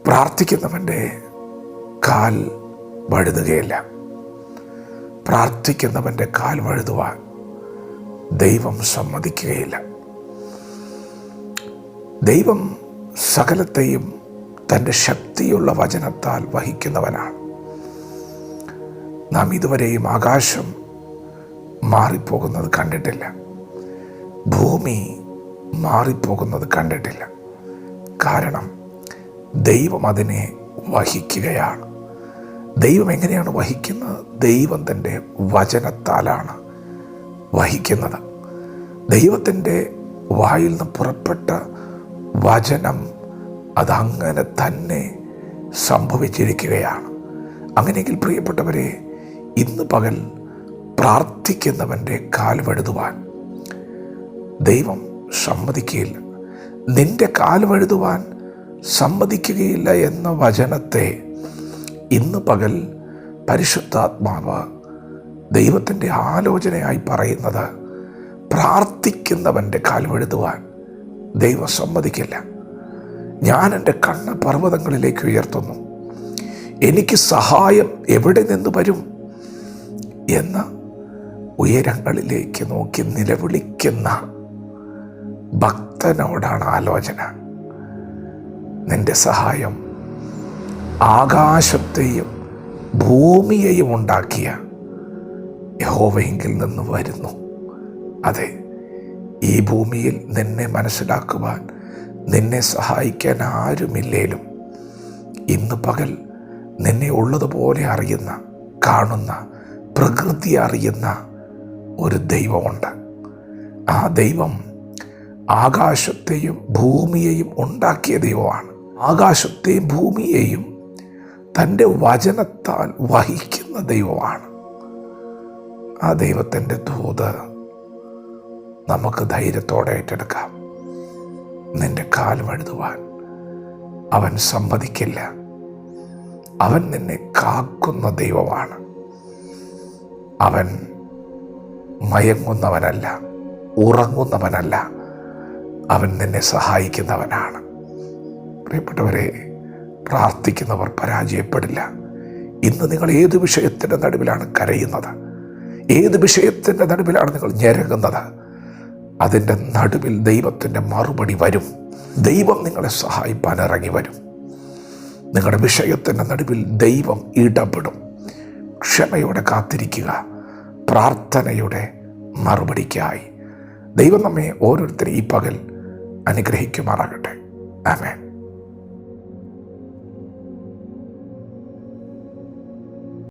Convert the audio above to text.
പ്രാർത്ഥിക്കുന്നവൻ്റെ കാൽ വഴുതുകയില്ല. പ്രാർത്ഥിക്കുന്നവൻ്റെ കാൽ വഴുതുവാൻ ദൈവം സമ്മതിക്കുകയില്ല. ദൈവം സകലത്തെയും തൻ്റെ ശക്തിയുള്ള വചനത്താൽ വഹിക്കുന്നവനാണ്. നാം ഇതുവരെയും ആകാശം മാറിപ്പോകുന്നത് കണ്ടിട്ടില്ല, ഭൂമി മാറിപ്പോകുന്നത് കണ്ടിട്ടില്ല. കാരണം ദൈവം അതിനെ വഹിക്കുകയാണ്. ദൈവം എങ്ങനെയാണ് വഹിക്കുന്നത്? ദൈവം തൻ്റെ വചനത്താലാണ് വഹിക്കുന്നത്. ദൈവത്തിൻ്റെ വായിൽ നിന്ന് പുറപ്പെട്ട വചനം അതങ്ങനെ തന്നെ സംഭവിച്ചിരിക്കുകയാണ്. അങ്ങനെയെങ്കിൽ പ്രിയപ്പെട്ടവരെ, ഇന്ന് പകൽ പ്രാർത്ഥിക്കുന്നവൻ്റെ കാൽ വഴുതുവാൻ ദൈവം സമ്മതിക്കുകയില്ല. നിന്റെ കാൽ വഴുതുവാൻ സമ്മതിക്കുകയില്ല എന്ന വചനത്തെ ഇന്ന് പകൽ പരിശുദ്ധാത്മാവ് ദൈവത്തിൻ്റെ ആലോചനയായി പറയുന്നത്, പ്രാർത്ഥിക്കുന്നവൻ്റെ കാൽ വഴുതുവാൻ ദൈവം സമ്മതിക്കില്ല. ഞാൻ എൻ്റെ കണ്ണ് പർവ്വതങ്ങളിലേക്ക് ഉയർത്തുന്നു, എനിക്ക് സഹായം എവിടെ നിന്ന് വരും എന്ന ഉയരങ്ങളിലേക്ക് നോക്കി നിലവിളിക്കുന്ന ഭക്തനോടാണ് ആലോചന. നിന്റെ സഹായം ആകാശത്തെയും ഭൂമിയെയും ഉണ്ടാക്കിയ യഹോവയെങ്കിൽ നിന്ന് വരുന്നു. അതെ, ഈ ഭൂമിയിൽ നിന്നെ മനസ്സിലാക്കുവാൻ, നിന്നെ സഹായിക്കാൻ ആരുമില്ലേലും ഇന്ന് പകൽ നിന്നെ ഉള്ളതുപോലെ അറിയുന്ന, കാണുന്ന, പ്രകൃതി അറിയുന്ന ഒരു ദൈവമുണ്ട്. ആ ദൈവം ആകാശത്തെയും ഭൂമിയെയും ഉണ്ടാക്കിയ ദൈവമാണ്. ആകാശത്തെയും ഭൂമിയെയും തൻ്റെ വചനത്താൽ വഹിക്കുന്ന ദൈവമാണ്. ആ ദൈവത്തിൻ്റെ ദൂത് നമുക്ക് ധൈര്യത്തോടെ ഏറ്റെടുക്കാം. നിന്റെ കാൽ വഴുതുവാൻ അവൻ സമ്മതിക്കില്ല. അവൻ നിന്നെ കാക്കുന്ന ദൈവമാണ്. അവൻ മയങ്ങുന്നവനല്ല, ഉറങ്ങുന്നവനല്ല. അവൻ നിന്നെ സഹായിക്കുന്നവനാണ്. പ്രിയപ്പെട്ടവരെ, പ്രാർത്ഥിക്കുന്നവർ പരാജയപ്പെടില്ല. ഇന്ന് നിങ്ങൾ ഏത് വിഷയത്തിൻ്റെ നടുവിലാണ് കരയുന്നത്, ഏത് വിഷയത്തിൻ്റെ നടുവിലാണ് നിങ്ങൾ ഞെരങ്ങുന്നത്, അതിൻ്റെ നടുവിൽ ദൈവത്തിൻ്റെ മറുപടി വരും. ദൈവം നിങ്ങളെ സഹായിപ്പാൻ ഇറങ്ങി വരും. നിങ്ങളുടെ വിഷയത്തിൻ്റെ നടുവിൽ ദൈവം ഇടപെടും. ക്ഷമയോടെ കാത്തിരിക്കുക, പ്രാർത്ഥനയുടെ മറുപടിക്കായി. ദൈവം നമ്മെ ഓരോരുത്തരും ഈ പകൽ അനുഗ്രഹിക്കുമാറാകട്ടെ. ആമേൻ.